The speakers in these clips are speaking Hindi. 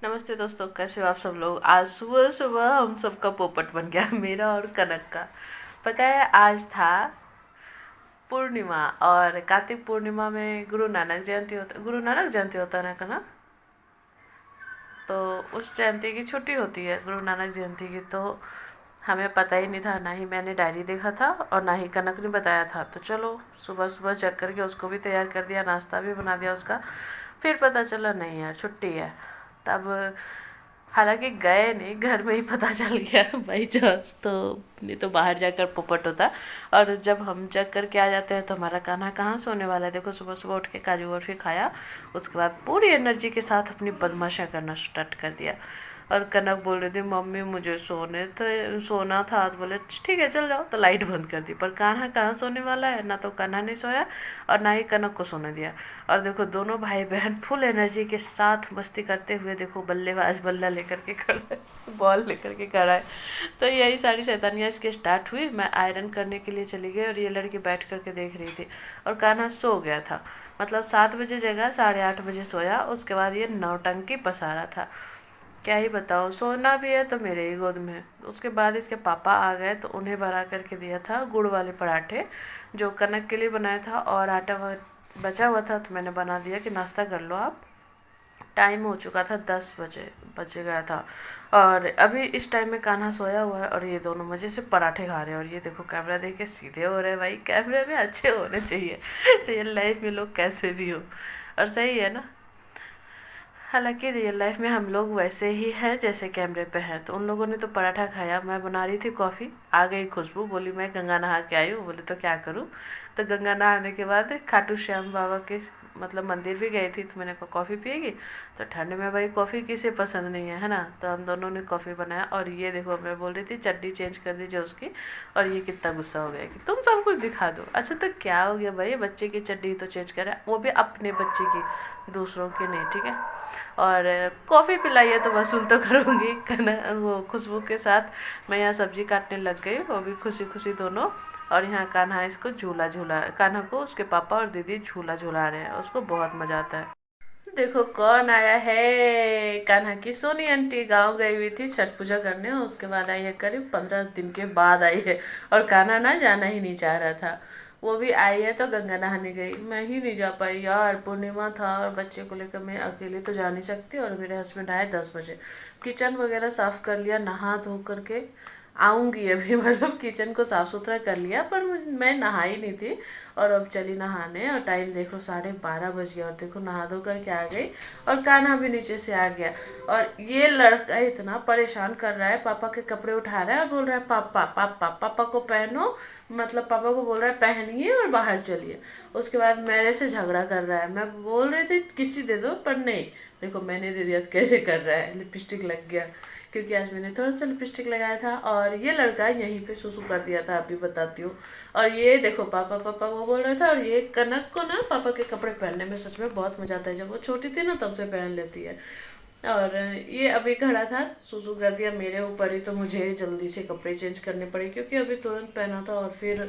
नमस्ते दोस्तों, कैसे हो आप सब लोग। आज सुबह सुबह हम सबका पोपट बन गया मेरा और कनक का। पता है आज था पूर्णिमा, और कार्तिक पूर्णिमा में गुरु नानक जयंती होता है ना कनक। तो उस जयंती की छुट्टी होती है, गुरु नानक जयंती की। तो हमें पता ही नहीं था, ना ही मैंने डायरी देखा था और ना ही कनक ने बताया था। तो चलो सुबह सुबह चेक करके उसको भी तैयार कर दिया, नाश्ता भी बना दिया उसका। फिर पता चला नहीं यार छुट्टी है। तब हालांकि गए नहीं, घर में ही पता चल गया बाई चांस। तो नहीं तो बाहर जाकर पोपट होता। और जब हम चेक करके आ जाते हैं तो हमारा कान्हा कहाँ सोने वाला है। देखो सुबह सुबह उठ के काजू बर्फी खाया, उसके बाद पूरी एनर्जी के साथ अपनी बदमाशियाँ करना स्टार्ट कर दिया। और कनक बोल रही थी मम्मी मुझे सोना था। तो बोले ठीक है चल जाओ, तो लाइट बंद कर दी। पर कान्हा कहाँ सोने वाला है, ना तो कान्हा ने सोया और ना ही कनक को सोने दिया। और देखो दोनों भाई बहन फुल एनर्जी के साथ मस्ती करते हुए, देखो बल्लेबाज बल्ला लेकर के खड़ा है, बॉल लेकर के खड़ा है। तो यही सारी शैतानियाँ इसके स्टार्ट हुई। मैं आयरन करने के लिए चली गई और ये लड़की बैठ करके देख रही थी। और कान्हा सो गया था, मतलब 7 बजे जगह, 8:30 बजे सोया। उसके बाद ये नौटंकी पसा रहा था। क्या ही बताओ, सोना भी है तो मेरे ही गोद में। उसके बाद इसके पापा आ गए तो उन्हें बना करके दिया था गुड़ वाले पराठे, जो कनक के लिए बनाया था। और आटा बचा हुआ था तो मैंने बना दिया कि नाश्ता कर लो आप। टाइम हो चुका था, 10 बजे बजे गया था। और अभी इस टाइम में कान्हा सोया हुआ है और ये दोनों मज़े से पराठे खा रहे हैं। और ये देखो कैमरा देख के सीधे हो रहे हैं। भाई कैमरे में अच्छे होने चाहिए, रियल लाइफ में लोग कैसे भी हो। और सही है ना। हालांकि रियल लाइफ में हम लोग वैसे ही हैं जैसे कैमरे पे हैं। तो उन लोगों ने तो पराठा खाया, मैं बना रही थी कॉफ़ी। आ गई खुशबू, बोली मैं गंगा नहा के आई हूँ। बोले तो क्या करूँ। तो गंगा नहाने के बाद खाटू श्याम बाबा के मतलब मंदिर भी गई थी। तो मैंने कहा कॉफ़ी पिएगी। तो ठंड में भाई कॉफ़ी किसे पसंद नहीं है ना। तो हम दोनों ने कॉफ़ी बनाया। और ये देखो मैं बोल रही थी चड्डी चेंज कर दीजिए उसकी, और ये कितना गुस्सा हो गया कि तुम सब कुछ दिखा दो। अच्छा तो क्या हो गया भाई, बच्चे की चड्डी तो चेंज करे, वो भी अपने बच्चे की, दूसरों की नहीं, ठीक है। और कॉफ़ी पिलाई है तो वसूल तो करूँगी कना वो खुशबू के साथ। मैं यहाँ सब्जी काटने लग गई, वो भी खुशी खुशी दोनों। और यहाँ कान्हा इसको झूला झूला, कान्हा को उसके पापा और दीदी झूला झूला रहे हैं, उसको बहुत मज़ा आता है। देखो कौन आया है, कान्हा की सोनी आंटी गांव गई हुई थी छठ पूजा करने, उसके बाद आई है, करीब 15 दिन के बाद आई है। और कान्हा ना जाना ही नहीं चाह रहा था। वो भी आई है तो गंगा नहाने गई, मैं ही नहीं जा पाई यार, पूर्णिमा था और बच्चे को लेकर मैं अकेले तो जा नहीं सकती। और मेरे हस्बैंड आए 10 बजे। किचन वगैरह साफ कर लिया, नहा धो करके आऊँगी अभी मतलब किचन को साफ सुथरा कर लिया, पर मैं नहाई नहीं थी। और अब चली नहाने, और टाइम देखो 12:30 बज गया। और देखो नहा धो करके आ गई। और कान्हा भी नीचे से आ गया। और ये लड़का इतना परेशान कर रहा है, पापा के कपड़े उठा रहा है और बोल रहा है पापा पापा पापा को पहनो, मतलब पापा को बोल रहा है पहनिए और बाहर चलिए। उसके बाद मेरे से झगड़ा कर रहा है। मैं बोल रही थी किसी दे दो, पर नहीं, देखो मैंने दे दिया तो कैसे कर रहा है, लिपस्टिक लग गया, क्योंकि आज मैंने थोड़ा सा लिपस्टिक लगाया था। और ये लड़का यहीं पे सुसु कर दिया था, अभी बताती हूँ। और ये देखो पापा पापा वो बोल रहा था। और ये कनक को ना पापा के कपड़े पहनने में सच में बहुत मजा आता है, जब वो छोटी थी ना तब से पहन लेती है। और ये अभी खड़ा था, सुसु कर दिया मेरे ऊपर ही, तो मुझे जल्दी से कपड़े चेंज करने पड़े, क्योंकि अभी तुरंत पहना था। और फिर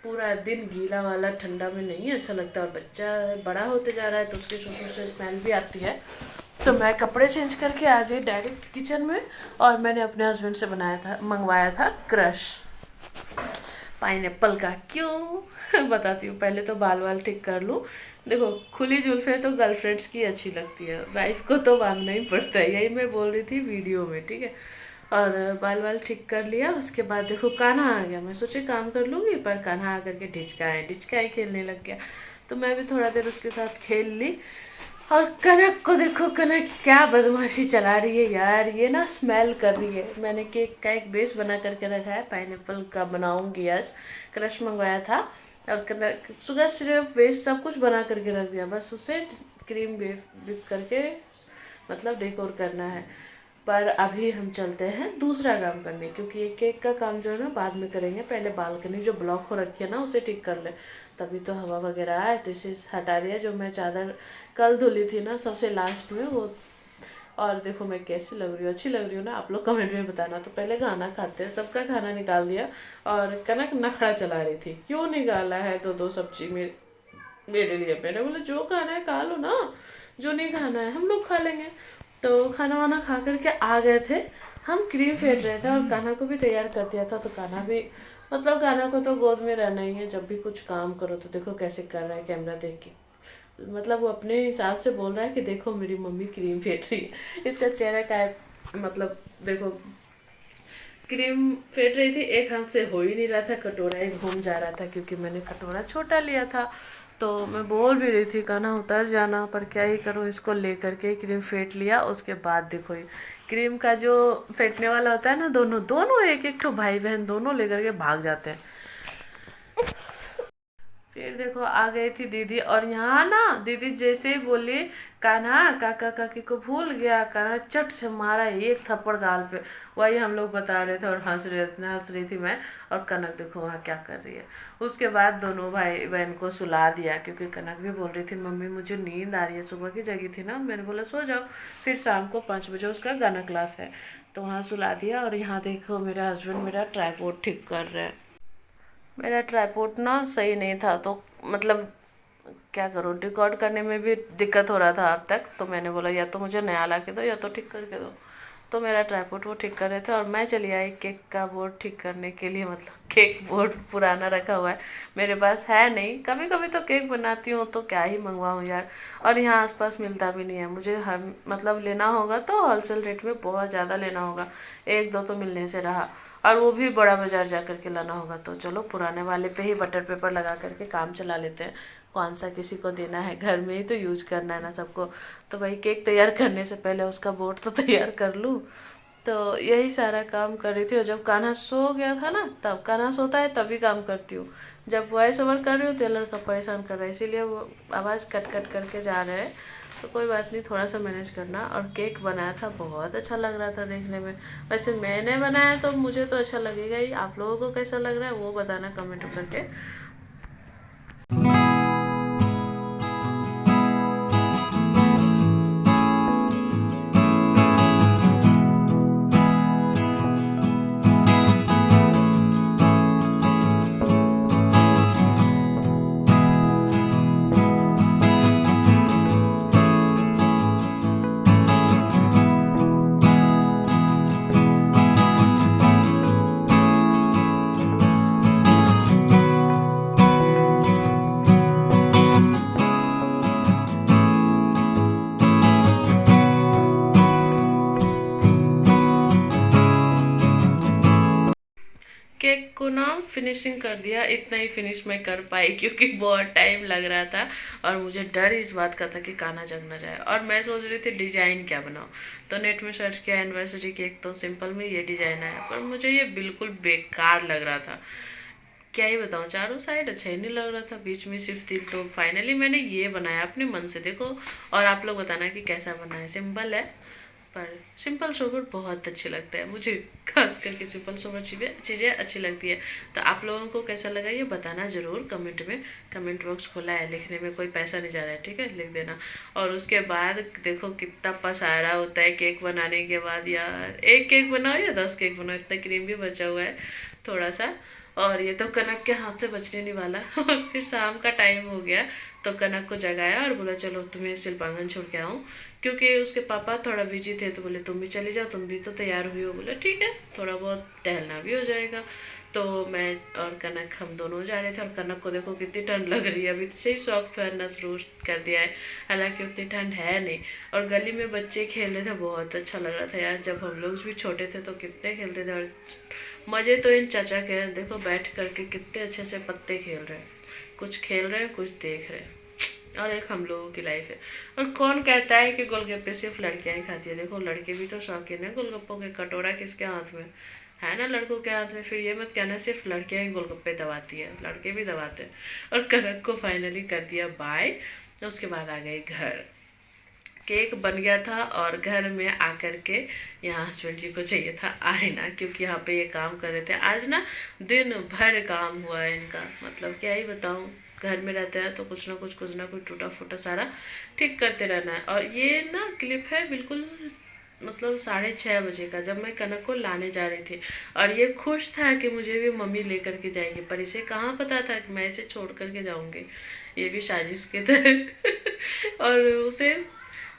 पूरा दिन गीला वाला ठंडा में नहीं अच्छा लगता। और बच्चा बड़ा होते जा रहा है तो उसके सुसु से स्मेल भी आती है। तो मैं कपड़े चेंज करके आ गई डायरेक्ट किचन में। और मैंने अपने हस्बैंड से मंगवाया था क्रश पाइनएप्पल का। क्यों बताती हूँ, पहले तो बाल वाल ठीक कर लूँ। देखो खुली जुल्फे तो गर्लफ्रेंड्स की अच्छी लगती है, वाइफ को तो बांधना ही पड़ता है, यही मैं बोल रही थी वीडियो में, ठीक है। और बाल वाल ठीक कर लिया। उसके बाद देखो कान्हा आ गया, मैं सोचे काम कर लूँगी, पर कान्हा आकर के ढिचकाए खेलने लग गया। तो मैं भी थोड़ा देर उसके साथ खेल ली। और कनक को देखो, कनक क्या बदमाशी चला रही है यार, ये ना स्मेल कर रही है। मैंने केक का एक बेस बना करके रखा है, पाइनएप्पल का बनाऊंगी आज। क्रश मंगवाया था। और कनक शुगर सिरप बेस सब कुछ बना करके रख दिया, बस उसे क्रीम बिप करके मतलब डेकोर करना है। पर अभी हम चलते हैं दूसरा काम करने, क्योंकि ये केक का काम जो है ना बाद में करेंगे, पहले बालकनी जो ब्लॉक हो रखी है ना उसे ठीक कर ले, तभी तो हवा वगैरह आए। तो इसे हटा दिया, जो मैं चादर कल धुली थी ना सबसे लास्ट में वो। और देखो मैं कैसी लग रही हूँ, अच्छी लग रही हूँ ना, आप लोग कमेंट में बताना। तो पहले खाना खाते हैं, सबका खाना निकाल दिया। और कनक नखड़ा चला रही थी, क्यों निकाला है दो दो सब्जी मेरे लिए। मैंने बोला जो खाना है खा लो ना, जो नहीं खाना है हम लोग खा लेंगे। तो खाना वाना खा करके आ गए थे। हम क्रीम फेंट रहे थे और कान्हा को भी तैयार कर दिया था। तो कान्हा भी मतलब कान्हा को तो गोद में रहना ही है। जब भी कुछ काम करो तो देखो कैसे कर रहा है कैमरा देख के, मतलब वो अपने हिसाब से बोल रहा है कि देखो मेरी मम्मी क्रीम फेंट रही है। इसका चेहरा का है, मतलब देखो क्रीम फेंट रही थी, एक हाथ से हो ही नहीं रहा था, कटोरा ही घूम जा रहा था क्योंकि मैंने कटोरा छोटा लिया था। तो मैं बोल भी रही थी कान्हा उतर जाना, पर क्या ही करूँ, इसको लेकर के क्रीम फेंट लिया। उसके बाद देखो ये क्रीम का जो फेंटने वाला होता है ना, दोनों दोनों एक एक ठो भाई बहन दोनों लेकर के भाग जाते हैं। फिर देखो आ गई थी दीदी, और यहाँ ना दीदी जैसे ही बोली कान्हा काका काकी को भूल गया, कान्हा चट से मारा एक थप्पड़ गाल पे। वही हम लोग बता रहे थे और हंस रही थी मैं। और कनक देखो वहाँ क्या कर रही है। उसके बाद दोनों भाई बहन को सुला दिया क्योंकि कनक भी बोल रही थी मम्मी मुझे नींद आ रही है, सुबह की जगी थी ना। मैंने बोला सो जाओ, फिर शाम को 5 बजे उसका गाना क्लास है। तो वहाँ सुला दिया। और यहाँ देखो मेरा हस्बैंड मेरा ट्राईपोड ठीक कर रहे हैं। मेरा ट्राईपोड ना सही नहीं था, तो मतलब क्या करूँ, रिकॉर्ड करने में भी दिक्कत हो रहा था अब तक। तो मैंने बोला या तो मुझे नया ला के दो या तो ठीक करके दो। तो मेरा ट्राईपोड वो ठीक कर रहे थे और मैं चली आई केक का बोर्ड ठीक करने के लिए। मतलब केक बोर्ड पुराना रखा हुआ है, मेरे पास है नहीं। कभी कभी तो केक बनाती हूँ तो क्या ही मंगवाऊँ यार। और यहाँ आसपास मिलता भी नहीं है, मुझे हर मतलब लेना होगा तो होलसेल रेट में बहुत ज़्यादा लेना होगा। एक दो तो मिलने से रहा, और वो भी बड़ा बाजार जा करके लाना होगा। तो चलो पुराने वाले पे ही बटर पेपर लगा करके काम चला लेते हैं। कौन सा किसी को देना है, घर में ही तो यूज करना है ना सबको। तो भाई केक तैयार करने से पहले उसका बोर्ड तो तैयार कर लूँ। तो यही सारा काम कर रही थी। और जब कान्हा सो गया था ना, तब कान्हा सोता है तभी काम करती हूँ। जब वॉइस ओवर कर रही हूँ तो लड़का परेशान कर रहा है, इसीलिए वो आवाज़ कट कट करके जा रहे हैं। तो कोई बात नहीं, थोड़ा सा मैनेज करना। और केक बनाया था, बहुत अच्छा लग रहा था देखने में। वैसे मैंने बनाया तो मुझे तो अच्छा लगेगा ही, आप लोगों को कैसा लग रहा है वो बताना कमेंट करके। केक को ना फिनिशिंग कर दिया, इतना ही फिनिश मैं कर पाई क्योंकि बहुत टाइम लग रहा था। और मुझे डर इस बात का था कि खाना जग ना जाए। और मैं सोच रही थी डिजाइन क्या बनाऊँ, तो नेट में सर्च किया एनिवर्सरी केक, तो सिंपल में ये डिजाइन आया। पर मुझे ये बिल्कुल बेकार लग रहा था, क्या ही बताऊँ, चारों साइड अच्छा ही नहीं लग रहा था, बीच में सिर्फ तिल। तो फाइनली मैंने ये बनाया अपने मन से, देखो। और आप लोग बताना कि कैसा बना है। सिंपल है, पर सिंपल सोबर बहुत अच्छे लगते हैं मुझे, खास करके सिंपल सोबर चीज़ें अच्छी लगती है। तो आप लोगों को कैसा लगा ये बताना ज़रूर कमेंट में। कमेंट बॉक्स खुला है, लिखने में कोई पैसा नहीं जा रहा है, ठीक है, लिख देना। और उसके बाद देखो कितना पसारा होता है केक बनाने के बाद यार। एक केक बनाओ या 10 केक बनाओ, इतना क्रीम भी बचा हुआ है थोड़ा सा। और ये तो कनक के हाथ से बचने नहीं वाला। और फिर शाम का टाइम हो गया, तो कनक को जगाया और बोला चलो तुम्हें शिल्पांगन छोड़ के आऊँ, क्योंकि उसके पापा थोड़ा बिजी थे। तो बोले तुम भी चली जाओ, तुम भी तो तैयार हुई हो। बोले ठीक है, थोड़ा बहुत टहलना भी हो जाएगा। तो मैं और कनक हम दोनों जा रहे थे। और कनक को देखो कितनी ठंड लग रही है, अभी से ही सॉफ्ट पहनना शुरू कर दिया है, हालांकि उतनी ठंड है नहीं। और गली में बच्चे खेल रहे थे, बहुत अच्छा लग रहा था यार। जब हम लोग भी छोटे थे तो कितने खेलते थे। और मज़े तो इन चाचा के हैं, देखो बैठ करके कितने अच्छे से पत्ते खेल रहे हैं, कुछ खेल रहे हैं कुछ देख रहे हैं। और एक हम लोगों की लाइफ है। और कौन कहता है कि गोलगप्पे सिर्फ लड़कियां ही खाती है, देखो लड़के भी तो शौकीन है गोलगप्पों के। कटोरा किसके हाथ में है ना, लड़कों के हाथ में। फिर ये मत कहना सिर्फ लड़कियां ही गोलगप्पे दबाती है, लड़के भी दबाते हैं। और कनक को फाइनली कर दिया बाय। उसके बाद आ गए घर, केक बन गया था। और घर में आकर के यहाँ हस्बैंड जी को चाहिए था आईना, क्योंकि यहाँ पे ये काम कर रहे थे। आज ना दिन भर काम हुआ है इनका, मतलब क्या ही बताऊँ। घर में रहते हैं तो कुछ ना कुछ टूटा फूटा सारा ठीक करते रहना है। और ये ना क्लिप है बिल्कुल मतलब 6:30 बजे का, जब मैं कनक को लाने जा रही थी। और ये खुश था कि मुझे भी मम्मी लेकर के जाएंगे, पर इसे कहाँ पता था कि मैं इसे छोड़ करके जाऊंगी। ये भी साजिश के तहत। और उसे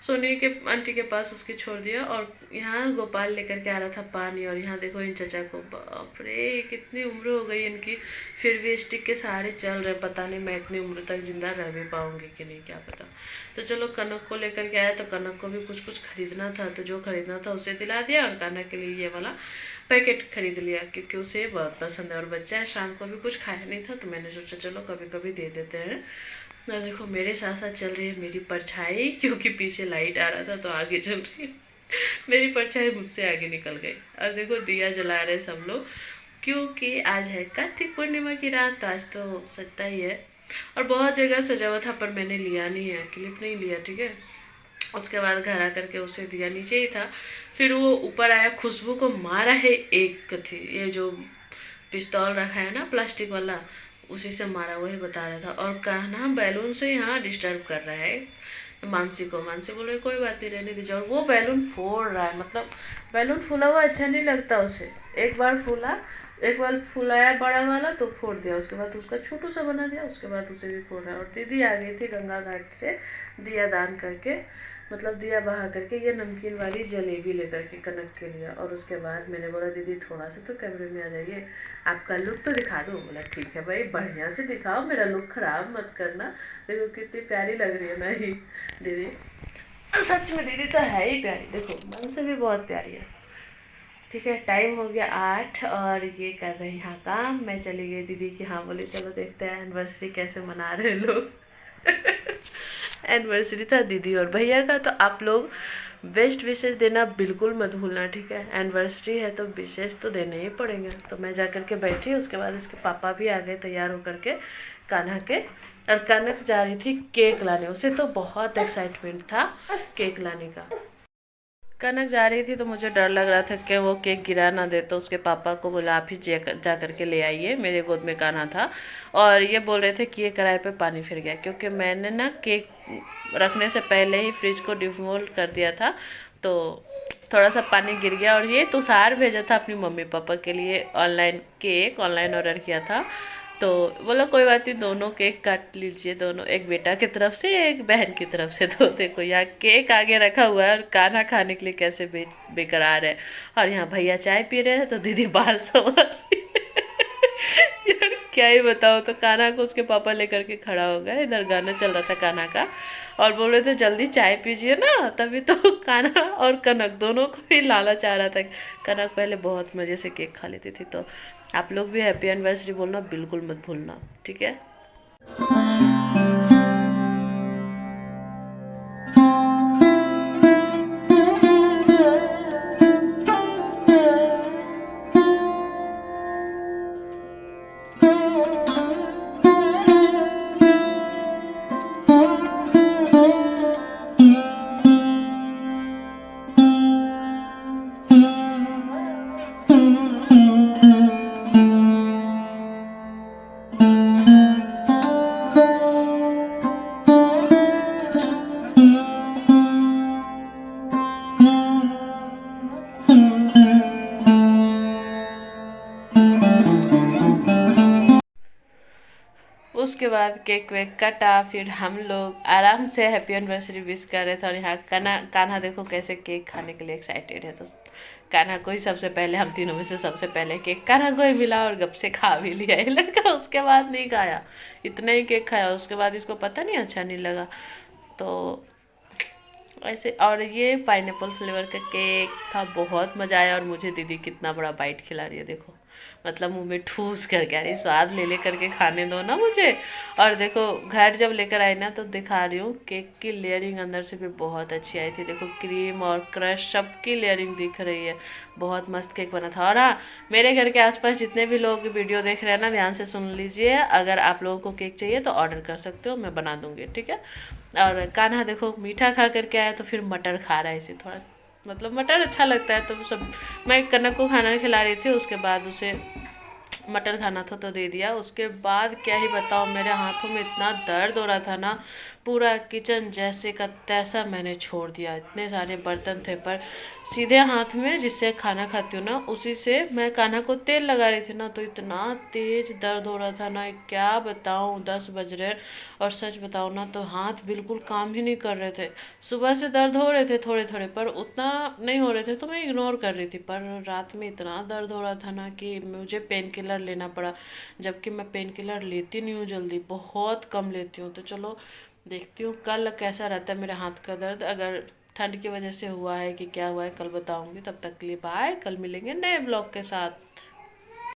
सोनी के आंटी के पास उसकी छोड़ दिया और यहाँ गोपाल लेकर के आ रहा था पानी। और यहाँ देखो इन चचा को, बाप रे कितनी उम्र हो गई इनकी, फिर भी स्टिक के सहारे चल रहे। पता नहीं मैं इतनी उम्र तक जिंदा रह भी पाऊंगी कि नहीं, क्या पता। तो चलो कनक को लेकर के आया, तो कनक को भी कुछ कुछ खरीदना था, तो जो खरीदना था उसे दिला दिया। और कान्हा के लिए ये वाला पैकेट खरीद लिया क्योंकि उसे बहुत पसंद है। और बच्चा है, शाम को भी कुछ खाया नहीं था, तो मैंने सोचा चलो कभी कभी दे देते हैं। और देखो मेरे साथ साथ चल रही है मेरी परछाई, क्योंकि पीछे लाइट आ रहा था तो आगे चल रही है। मेरी परछाई मुझसे आगे निकल गई। और देखो दिया जला रहे सब लोग, क्योंकि आज है कार्तिक पूर्णिमा की रात, तो आज तो सच्चा ही है। और बहुत जगह सजा हुआ था पर मैंने लिया नहीं है, क्लिप नहीं लिया, ठीक है। उसके बाद घर आकर के उसे दिया नीचे ही था, फिर वो ऊपर आया, खुशबू को मारा है। एक थी ये जो पिस्तौल रखा है ना प्लास्टिक वाला, उसी से मारा, वही बता रहा था। और कहना बैलून से यहाँ डिस्टर्ब कर रहा है मानसी को। मानसी बोल रही कोई बात नहीं, रहने दीजिए। और वो बैलून फोड़ रहा है, मतलब बैलून फूला हुआ अच्छा नहीं लगता उसे। एक बार फुलाया बड़ा वाला तो फोड़ दिया, उसके बाद उसका छोटू सा बना दिया, उसके बाद उसे भी फोड़ रहा है। और दीदी आ गई थी गंगा घाट से दिया दान करके, मतलब दिया बहा करके ये नमकीन वाली जलेबी लेकर के कनक के लिए। और उसके बाद मैंने बोला दीदी थोड़ा सा तो कैमरे में आ जाइए, आपका लुक तो दिखा दो। बोला ठीक है भाई, बढ़िया से दिखाओ, मेरा लुक खराब मत करना। देखो कितनी प्यारी लग रही है ना ही दीदी, सच में दीदी तो है ही प्यारी, देखो मन से भी बहुत प्यारी है। ठीक है, टाइम हो गया 8 और ये कर रहे हैं यहाँ काम। मैं चली गई दीदी की, हाँ बोले चलो देखते हैं एनिवर्सरी कैसे मना रहे हैं लोग। एनिवर्सरी था दीदी और भैया का, तो आप लोग बेस्ट विशेष देना बिल्कुल मत भूलना, ठीक है। एनिवर्सरी है तो विशेष तो देने ही पड़ेंगे। तो मैं जा कर के बैठी, उसके बाद इसके पापा भी आ गए तैयार होकर के कान्हा के। और कनक जा रही थी केक लाने, उसे तो बहुत एक्साइटमेंट था केक लाने का। कनक जा रही थी तो मुझे डर लग रहा था कि वो केक गिरा ना दे, तो उसके पापा को बोला आप ही जा करके ले आइए, मेरे गोद में कान्हा था। और ये बोल रहे थे कि ये कढ़ाई पे पानी फिर गया, क्योंकि मैंने ना केक रखने से पहले ही फ्रिज को डिमोल्ड कर दिया था, तो थोड़ा सा पानी गिर गया। और ये तुषार भेजा था अपनी मम्मी पापा के लिए ऑनलाइन, केक ऑनलाइन ऑर्डर किया था। तो बोला कोई बात नहीं, दोनों केक काट लीजिए, दोनों, एक बेटा की तरफ से एक बहन की तरफ से। तो देखो यहाँ केक आगे रखा हुआ है और कान्हा खाने के लिए कैसे बेकरार है। और यहाँ भैया चाय पी रहे हैं तो दीदी बाल संभाल रही है। यार क्या ही बताओ। तो कान्हा को उसके पापा लेकर के खड़ा हो गया, इधर गाना चल रहा था कान्हा का, और बोल रहे थे जल्दी चाय पीजिए ना। तभी तो कान्हा और कनक दोनों को ही लालच आ रहा था। कनक पहले बहुत मज़े से केक खा लेती थी। तो आप लोग भी हैप्पी एनिवर्सरी बोलना बिल्कुल मत भूलना, ठीक है। उसके बाद केक वेक कटा, फिर हम लोग आराम से हैप्पी एनिवर्सरी विश कर रहे थे। और यहाँ कान्हा देखो कैसे केक खाने के लिए एक्साइटेड है। तो कान्हा को ही सबसे पहले, हम तीनों में से सबसे पहले केक कान्हा को ही मिला और गप से खा भी लिया ये लड़का। उसके बाद नहीं खाया, इतना ही केक खाया, उसके बाद इसको पता नहीं अच्छा नहीं लगा। तो ऐसे, और ये पाइनएप्पल फ्लेवर का केक था, बहुत मज़ा आया। और मुझे दीदी कितना बड़ा बाइट खिला रही है, देखो मतलब मुंह में ठूस कर कह रही स्वाद ले ले करके खाने दो ना मुझे। और देखो घर जब लेकर आई ना तो दिखा रही हूँ, केक की लेयरिंग अंदर से भी बहुत अच्छी आई थी। देखो क्रीम और क्रश सबकी लेयरिंग दिख रही है, बहुत मस्त केक बना था। और हाँ, मेरे घर के आसपास जितने भी लोग वीडियो देख रहे हैं ना, ध्यान से सुन लीजिए, अगर आप लोगों को केक चाहिए तो ऑर्डर कर सकते हो, मैं बना दूँगी, ठीक है। और कान्हा देखो मीठा खा करके आया तो फिर मटर खा रहा है, इसे थोड़ा मतलब मटर अच्छा लगता है। तो सब, मैं कनक को खाना खिला रही थी, उसके बाद उसे मटर खाना था तो दे दिया। उसके बाद क्या ही बताओ, मेरे हाथों में इतना दर्द हो रहा था ना, पूरा किचन जैसे का तैसा मैंने छोड़ दिया। इतने सारे बर्तन थे, पर सीधे हाथ में जिससे खाना खाती हूँ ना, उसी से मैं कान्हा को तेल लगा रही थी ना, तो इतना तेज दर्द हो रहा था ना, क्या बताऊँ। 10 बज रहे, और सच बताऊँ ना तो हाथ बिल्कुल काम ही नहीं कर रहे थे। सुबह से दर्द हो रहे थे थोड़े थोड़े, पर उतना नहीं हो रहे थे तो मैं इग्नोर कर रही थी, पर रात में इतना दर्द हो रहा था ना कि मुझे पेन किलर लेना पड़ा। जबकि मैं पेन किलर लेती नहीं हूँ जल्दी, बहुत कम लेती हूँ। तो चलो देखती हूँ कल कैसा रहता है मेरे हाथ का दर्द। अगर ठंड की वजह से हुआ है कि क्या हुआ है कल बताऊंगी। तब तक के लिए बाय, कल मिलेंगे नए ब्लॉग के साथ।